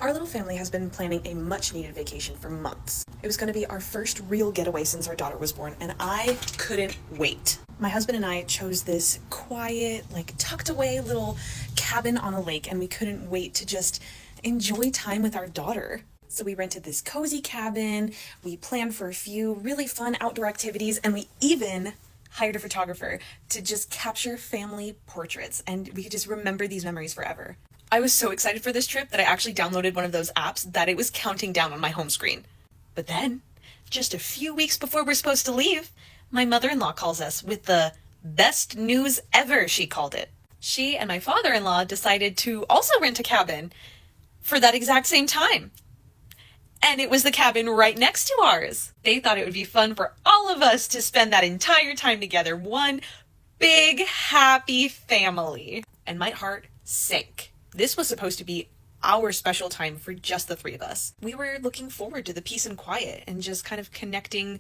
Our little family has been planning a much-needed vacation for months. It was going to be our first real getaway since our daughter was born, and I couldn't wait. My husband and I chose this quiet, tucked away little cabin on a lake, and we couldn't wait to just enjoy time with our daughter. So we rented this cozy cabin, we planned for a few really fun outdoor activities, and we even hired a photographer to just capture family portraits, and we could just remember these memories forever. I was so excited for this trip that I actually downloaded one of those apps that it was counting down on my home screen. But then, just a few weeks before we're supposed to leave, my mother-in-law calls us with the best news ever, she called it. She and my father-in-law decided to also rent a cabin for that exact same time. And it was the cabin right next to ours. They thought it would be fun for all of us to spend that entire time together, one big happy family. And my heart sank. This was supposed to be our special time for just the three of us. We were looking forward to the peace and quiet and just kind of connecting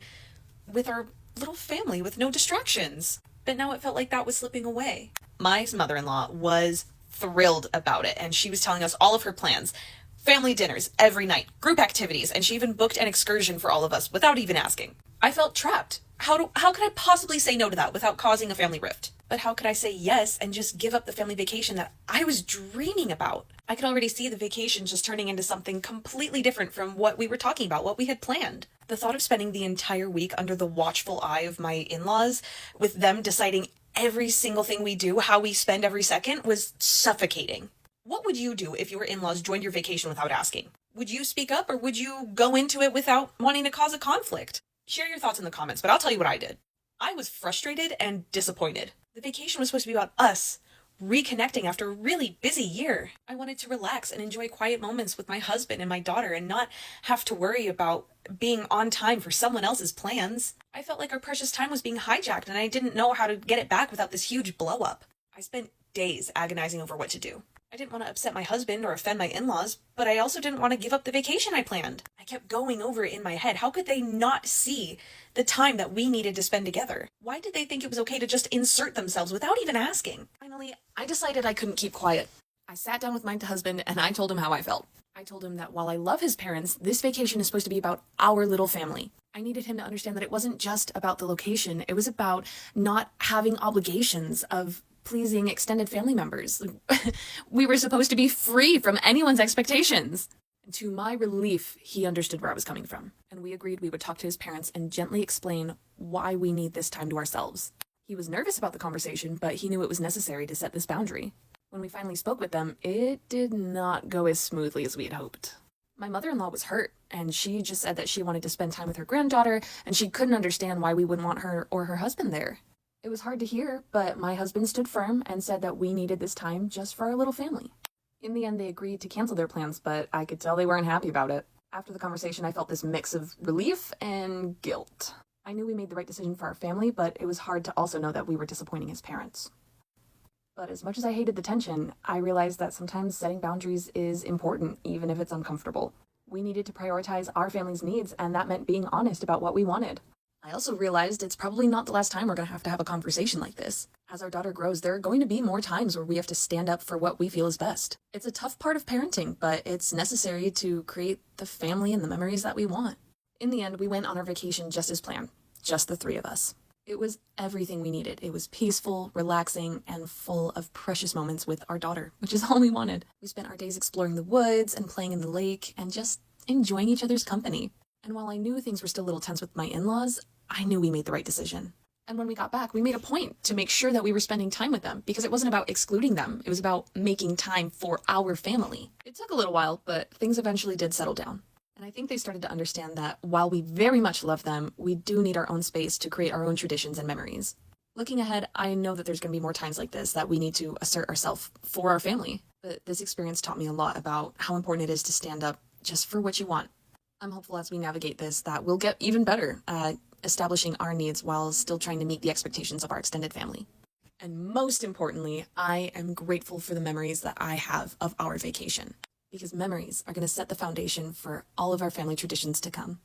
with our little family with no distractions. But now it felt like that was slipping away. My mother-in-law was thrilled about it, and she was telling us all of her plans. Family dinners every night, group activities, and she even booked an excursion for all of us without even asking. I felt trapped. How could I possibly say no to that without causing a family rift? But how could I say yes and just give up the family vacation that I was dreaming about? I could already see the vacation just turning into something completely different from what we were talking about, what we had planned. The thought of spending the entire week under the watchful eye of my in-laws, with them deciding every single thing we do, how we spend every second, was suffocating. What would you do if your in-laws joined your vacation without asking? Would you speak up, or would you go into it without wanting to cause a conflict? Share your thoughts in the comments, but I'll tell you what I did. I was frustrated and disappointed. The vacation was supposed to be about us reconnecting after a really busy year. I wanted to relax and enjoy quiet moments with my husband and my daughter and not have to worry about being on time for someone else's plans. I felt like our precious time was being hijacked, and I didn't know how to get it back without this huge blow up. I spent days agonizing over what to do. I didn't want to upset my husband or offend my in-laws, but I also didn't want to give up the vacation I planned. I kept going over it in my head. How could they not see the time that we needed to spend together? Why did they think it was okay to just insert themselves without even asking? Finally, I decided I couldn't keep quiet. I sat down with my husband and I told him how I felt. I told him that while I love his parents, this vacation is supposed to be about our little family. I needed him to understand that it wasn't just about the location. It was about not having obligations of pleasing extended family members. We were supposed to be free from anyone's expectations. And to my relief, he understood where I was coming from, and we agreed we would talk to his parents and gently explain why we need this time to ourselves. He was nervous about the conversation, but he knew it was necessary to set this boundary. When we finally spoke with them, it did not go as smoothly as we had hoped. My mother-in-law was hurt, and she just said that she wanted to spend time with her granddaughter, and she couldn't understand why we wouldn't want her or her husband there. It was hard to hear, but my husband stood firm and said that we needed this time just for our little family. In the end, they agreed to cancel their plans, but I could tell they weren't happy about it. After the conversation, I felt this mix of relief and guilt. I knew we made the right decision for our family, but it was hard to also know that we were disappointing his parents. But as much as I hated the tension, I realized that sometimes setting boundaries is important, even if it's uncomfortable. We needed to prioritize our family's needs, and that meant being honest about what we wanted. I also realized it's probably not the last time we're going to have a conversation like this. As our daughter grows, there are going to be more times where we have to stand up for what we feel is best. It's a tough part of parenting, but it's necessary to create the family and the memories that we want. In the end, we went on our vacation just as planned, just the three of us. It was everything we needed. It was peaceful, relaxing, and full of precious moments with our daughter, which is all we wanted. We spent our days exploring the woods and playing in the lake and just enjoying each other's company. And while I knew things were still a little tense with my in-laws, I knew we made the right decision. And when we got back, we made a point to make sure that we were spending time with them, because it wasn't about excluding them. It was about making time for our family. It took a little while, but things eventually did settle down. And I think they started to understand that while we very much love them, we do need our own space to create our own traditions and memories. Looking ahead, I know that there's going to be more times like this that we need to assert ourselves for our family. But this experience taught me a lot about how important it is to stand up just for what you want. I'm hopeful as we navigate this that we'll get even better at establishing our needs while still trying to meet the expectations of our extended family. And most importantly, I am grateful for the memories that I have of our vacation, because memories are going to set the foundation for all of our family traditions to come.